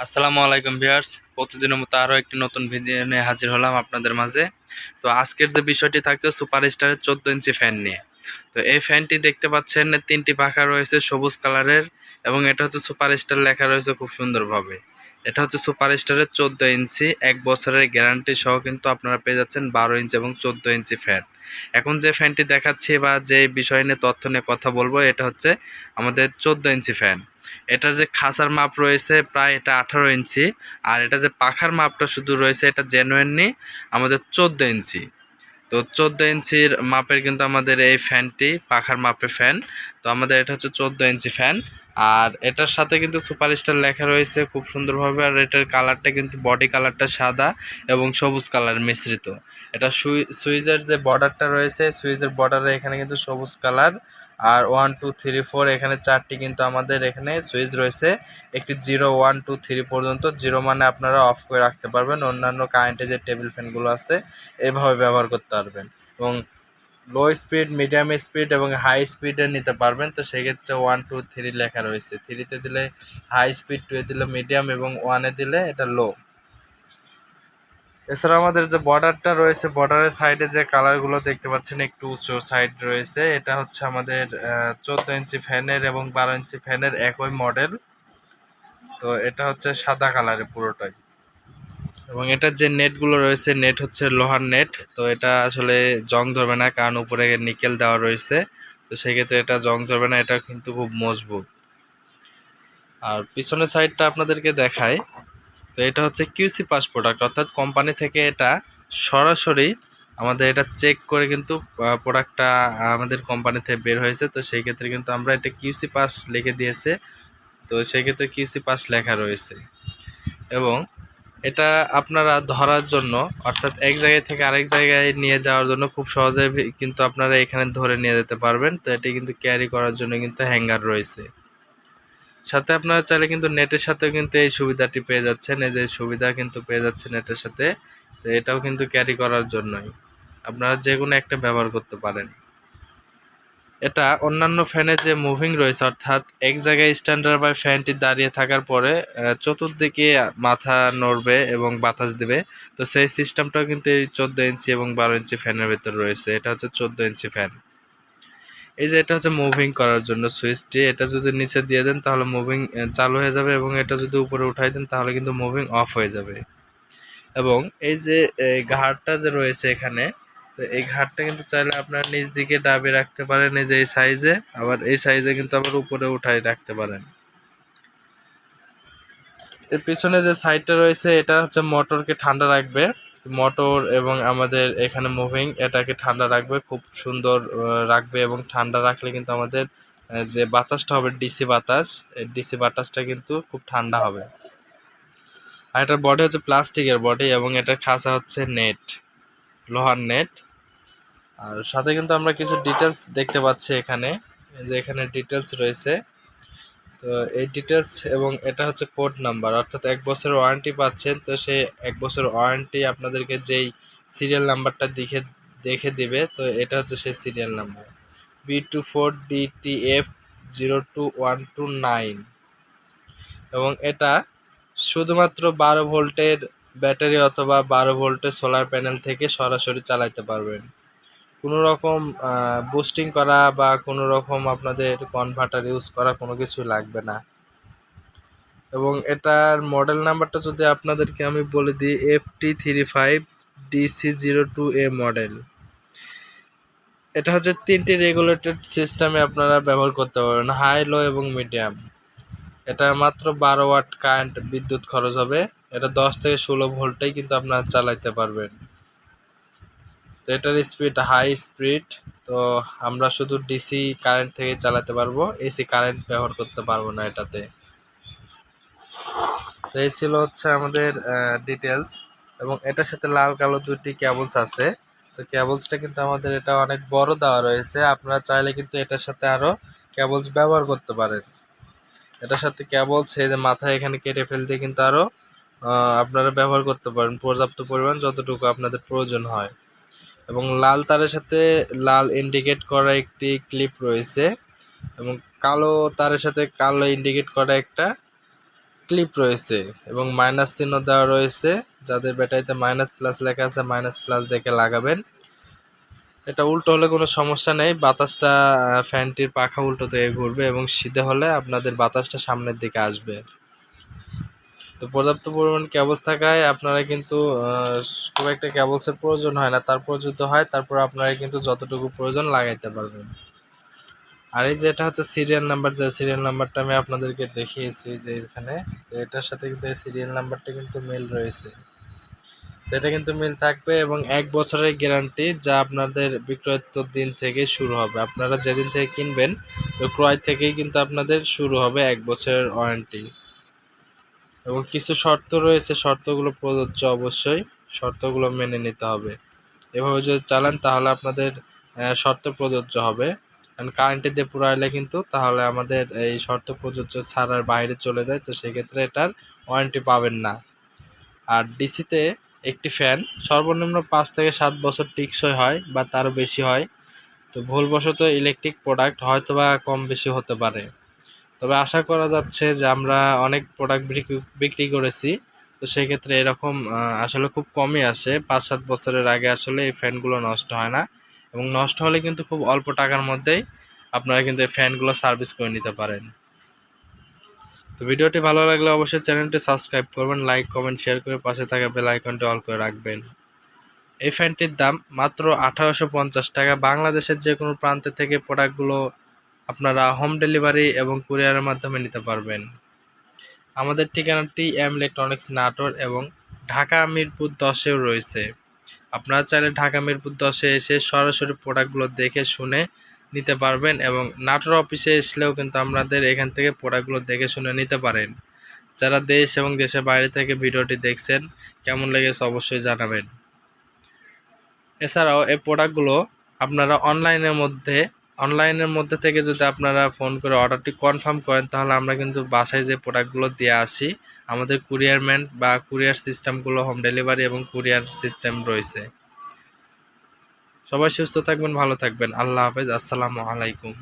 আসসালামু আলাইকুম ভিউয়ার্স, প্রতিদিনের মতো আরও একটি নতুন ভিডিও নিয়ে হাজির হলাম আপনাদের মাঝে। তো আজকের যে বিষয়টি থাকছে সুপারস্টারের 14 ইঞ্চি ফ্যান নিয়ে। তো এই ফ্যানটি দেখতে পাচ্ছেন তিনটি পাখা রয়েছে সবুজ কালারের, এবং এটা হচ্ছে সুপারস্টার লেখা রয়েছে খুব সুন্দরভাবে। এটা হচ্ছে সুপারস্টারের 14 ইঞ্চি 1 বছরের গ্যারান্টি সহ কিন্তু আপনারা পেয়ে যাচ্ছেন 12 ইঞ্চি এবং 14 ইঞ্চি ফ্যান। এখন যে ফ্যানটি দেখাচ্ছি বা যে বিষয় নিয়ে তথ্য নিয়ে কথা বলবো, এটা হচ্ছে আমাদের 14 ইঞ্চি ফ্যান। এটার যে খাঁচার মাপ রয়েছে প্রায় এটা 18 ইঞ্চি, আর এটা যে পাখার মাপটা শুধু রয়েছে এটা জেনুইনলি আমাদের 14 ইঞ্চি। তো 14 ইঞ্চির মাপের কিন্তু আমাদের এই ফ্যানটি পাখার মাপের ফ্যান। তো আমাদের এটা হচ্ছে 14 ইঞ্চি ফ্যান, আর এটার সাথে কিন্তু সুপারস্টার লেখা রয়েছে খুব সুন্দরভাবে। আর এটার কালারটা কিন্তু বডি কালারটা সাদা এবং সবুজ কালার মিশ্রিত। এটা সুইচের যে বর্ডারটা রয়েছে, সুইচের বর্ডারে এখানে কিন্তু সবুজ কালার, আর 1 2 3 4 এখানে 4টি কিন্তু আমাদের এখানে সুইচ রয়েছে। একটি 0 1 2 3 পর্যন্ত। 0 মানে আপনারা অফ করে রাখতে পারবেন, অন্যান্য কারেন্টের যে টেবিল ফ্যানগুলো আছে এভাবে ব্যবহার করতে পারবেন। এবং লো স্পিড, মিডিয়াম স্পিড এবং হাই স্পিডে নিতে পারবেন। তো সেক্ষেত্রে 1 2 3 লেখা রয়েছে। 3-তে দিলে হাই স্পিড, 2-এ দিলে মিডিয়াম এবং 1-এ দিলে এটা লো। এছাড়া আমাদের যে বর্ডারটা রয়েছে, বর্ডারের সাইডে যে কালারগুলো দেখতে পাচ্ছেন একটু উঁচু সাইড রয়েছে, এটা হচ্ছে আমাদের 14 ইঞ্চি ফ্যানের এবং 12 ইঞ্চি ফ্যানের একই মডেল। তো এটা হচ্ছে সাদা কালারের পুরোটাই। এবং এটার যে নেটগুলো রয়েছে, নেট হচ্ছে লোহার নেট। তো এটা আসলে জং ধরবে না, কারণ উপরে নিকেল দেওয়া রয়েছে। তো সেক্ষেত্রে এটা জং ধরবে না, এটা কিন্তু খুব মজবুত। আর পিছনের সাইডটা আপনাদেরকে দেখাই। তো এটা হচ্ছে কিউসি পাস প্রোডাক্ট, অর্থাৎ কোম্পানি থেকে এটা সরাসরি আমাদের এটা চেক করে কিন্তু প্রোডাক্টটা আমাদের কোম্পানি থেকে বের হয়েছে। তো সেই ক্ষেত্রে কিন্তু আমরা এটা কিউসি পাস লিখে দিয়েছে। তো সেই ক্ষেত্রে কিউসি পাস লেখা রয়েছে। এবং এটা আপনারা ধরার জন্য, অর্থাৎ এক জায়গায় থেকে আরেক জায়গায় নিয়ে যাওয়ার জন্য খুব সহজে কিন্তু আপনারা এখানে ধরে নিয়ে যেতে পারবেন। তো এটি কিন্তু ক্যারি করার জন্য কিন্তু হ্যাঙ্গার রয়েছে। সাথে আপনারা চাইলে কিন্তু নেটের সাথেও কিন্তু এই সুবিধাটি পেয়ে যাচ্ছেন, এই যে সুবিধা কিন্তু পেয়ে যাচ্ছেন নেটের সাথে। তো এটাও কিন্তু ক্যারি করার জন্যই আপনারা যে কোনো একটা ব্যবহার করতে পারেন। এটা অন্যান্য ফ্যানের যে মুভিং রয়েছে, অর্থাৎ এক জায়গায় স্ট্যান্ডার্ড বাই ফ্যানটি দাঁড়িয়ে থাকার পরে চতুর্দিকে মাথা নড়বে এবং বাতাস দেবে। তো সেই সিস্টেমটাও কিন্তু এই 14 ইঞ্চি এবং 12 ইঞ্চি ফ্যানের ভেতর রয়েছে। এটা হচ্ছে 14 ইঞ্চি ফ্যান। এই যে এটা হচ্ছে মুভিং করার জন্য সুইচটি, এটা যদি নিচে দিয়ে দেন তাহলে মুভিং চালু হয়ে যাবে, এবং এটা যদি উপরে উঠাই দেন তাহলে কিন্তু মুভিং অফ হয়ে যাবে। এবং এই যে ঘাটটা যে রয়েছে এখানে, তো এই ঘাটটা কিন্তু চাইলে আপনার নিচ দিকে দাবিয়ে রাখতে পারেন এই যে এই সাইজে, আবার এই সাইজে কিন্তু আবার উপরে উঠাই রাখতে পারেন। এর পিছনে যে সাইডটা রয়েছে এটা হচ্ছে মোটরকে ঠান্ডা রাখবে। মোটর এবং আমাদের এখানে মুভিং এটাকে ঠান্ডা রাখবে, খুব সুন্দর রাখবে। এবং ঠান্ডা রাখলে কিন্তু আমাদের যে বাতাসটা হবে ডিসি বাতাস, এই ডিসি বাতাসটা কিন্তু খুব ঠান্ডা হবে। আর এটার বডি হচ্ছে প্লাস্টিকের বডি, এবং এটার খাঁচা হচ্ছে নেট, লোহার নেট। আর সাথে কিন্তু আমরা কিছু ডিটেলস দেখতে পাচ্ছি এখানে, যে এখানে ডিটেলস রয়েছে। তো এই ডিটেলস এবং এটা হচ্ছে কোড নাম্বার, অর্থাৎ 1 বছরের ওয়ারেন্টি পাচ্ছেন। তো সেই 1 বছর ওয়ারেন্টি আপনাদেরকে যেই সিরিয়াল নাম্বারটা দেখে দিবে, তো এটা হচ্ছে সেই সিরিয়াল নাম্বার B24DTF02129। এবং এটা শুধুমাত্র 12 ভোল্টের ব্যাটারি অথবা 12 ভোল্টের সোলার প্যানেল থেকে সরাসরি চালাতে পারবেন। কোনো রকম বুস্টিং করা বা কোনো রকম আপনাদের কনভার্টার ইউজ করা কোনো কিছু লাগবে না। এবং এটার মডেল নাম্বারটা যদি আপনাদেরকে আমি বলে দিই, FT35DC02A মডেল। এটা হচ্ছে 3টি রেগুলেটেড সিস্টেমে আপনারা ব্যবহার করতে পারবেন, হাই, লো এবং মিডিয়াম। এটা মাত্র 12 ওয়াট কারেন্ট বিদ্যুৎ খরচ হবে। এটা 10 থেকে 16 ভোল্টেই কিন্তু আপনারা চালাতে পারবেন। তো এটার স্পিড হাই স্পিড। তো আমরা শুধু ডিসি কারেন্ট থেকে চালাতে পারবো, এসি কারেন্ট ব্যবহার করতে পারবো না এটাতে। তো এই ছিল হচ্ছে আমাদের ডিটেলস। এবং এটার সাথে লাল কালো দুটি কেবলস আছে। তো কেবলসটা কিন্তু আমাদের এটা অনেক বড় দেওয়া রয়েছে, আপনারা চাইলে কিন্তু এটার সাথে আরও কেবলস ব্যবহার করতে পারেন। এটার সাথে কেবলস এই যে মাথায় এখানে কেটে ফেলতে কিন্তু আরও আপনারা ব্যবহার করতে পারেন পর্যাপ্ত পরিমাণ, যতটুকু আপনাদের প্রয়োজন হয়। এবং লাল তারের সাথে লাল ইন্ডিকেট করা একটি ক্লিপ রয়েছে, এবং কালো তারের সাথে কালো ইন্ডিকেট করা একটা ক্লিপ রয়েছে এবং মাইনাস চিহ্ন দেওয়া রয়েছে। যাদের ব্যাটারিতে মাইনাস প্লাস লেখা আছে মাইনাস প্লাস দেখে লাগাবেন। এটা উল্টো হলে কোনো সমস্যা নেই, বাতাসটা ফ্যানটির পাখা উল্টো দিকে ঘুরবে এবং সিধে হলে আপনাদের বাতাসটা সামনের দিকে আসবে। তো পর্যাপ্ত পরিমাণ কেবলস থাকায় আপনারা কিন্তু খুব একটা কেবলসের প্রয়োজন হয় না, তারপর যদি হয় তারপর আপনারা কিন্তু যতটুকু প্রয়োজন লাগাইতে পারবেন। আর এই যে এটা হচ্ছে সিরিয়াল নাম্বার, যে সিরিয়াল নাম্বারটা আমি আপনাদেরকে দেখিয়েছি যে এখানে, তো এটার সাথে কিন্তু এই সিরিয়াল নাম্বারটা কিন্তু মিল রয়েছে। তো এটা কিন্তু মিল থাকবে এবং 1 বছরের গ্যারান্টি, যা আপনাদের বিক্রয়োত্তর দিন থেকে শুরু হবে। আপনারা যেদিন থেকে কিনবেন তো ক্রয় থেকেই কিন্তু আপনাদের শুরু হবে 1 বছরের ওয়ারেন্টি। এবং কিছু শর্ত রয়েছে, শর্তগুলো প্রযোজ্য, অবশ্যই শর্তগুলো মেনে নিতে হবে। এভাবে যদি চালান তাহলে আপনাদের শর্ত প্রযোজ্য হবে। কারণ কারেন্টে দিয়ে পুরাইলে কিন্তু তাহলে আমাদের এই শর্ত প্রযোজ্য ছাড়ার বাইরে চলে যায়, তো সেক্ষেত্রে এটার ওয়ারেন্টি পাবেন না। আর ডিসিতে একটি ফ্যান সর্বনিম্ন 5 থেকে 7 বছর টেকসই হয় বা তারও বেশি হয়। তো ভুলবশত ইলেকট্রিক প্রোডাক্ট হয়তোবা কম বেশি হতে পারে, তবে আশা করা যাচ্ছে যে আমরা অনেক প্রোডাক্ট বিক্রি করেছি, তো সেক্ষেত্রে এরকম আসলে খুব কমই আসে। 5-7 বছরের আগে আসলে এই ফ্যানগুলো নষ্ট হয় না, এবং নষ্ট হলে কিন্তু খুব অল্প টাকার মধ্যেই আপনারা কিন্তু এই ফ্যানগুলো সার্ভিস করে নিতে পারেন। তো ভিডিওটি ভালো লাগলে অবশ্যই চ্যানেলটি সাবস্ক্রাইব করবেন, লাইক কমেন্ট শেয়ার করে পাশে থাকা বেল আইকনটি অল করে রাখবেন। এই ফ্যানটির দাম মাত্র 1850 টাকা। বাংলাদেশের যে কোনো প্রান্ত থেকে প্রোডাক্টগুলো আপনারা হোম ডেলিভারি এবং কুরিয়ারের মাধ্যমে নিতে পারবেন। আমাদের ঠিকানাটি এম ইলেকট্রনিক্স নাটোর এবং ঢাকা মিরপুর 10-এও রয়েছে। আপনারা চাইলে ঢাকা মিরপুর 10-এ এসে সরাসরি প্রোডাক্টগুলো দেখে শুনে নিতে পারবেন, এবং নাটোর অফিসে আসলেও কিন্তু আমাদের এখান থেকে প্রোডাক্টগুলো দেখে শুনে নিতে পারেন। যারা দেশ এবং দেশের বাইরে থেকে ভিডিওটি দেখছেন, কেমন লেগেছে অবশ্যই জানাবেন। এছাড়াও এই প্রোডাক্টগুলো আপনারা অনলাইনের মধ্যে থেকে যদি আপনারা ফোন করে অর্ডারটি কনফার্ম করেন, তাহলে আমরা কিন্তু বাসায় যে প্রোডাক্টগুলো দিয়ে আসি, আমাদের কুরিয়ারম্যান বা কুরিয়ার সিস্টেমগুলো হোম ডেলিভারি এবং কুরিয়ার সিস্টেম রয়েছে। সবাই সুস্থ থাকবেন, ভালো থাকবেন। আল্লাহ হাফেজ, আসসালামু আলাইকুম।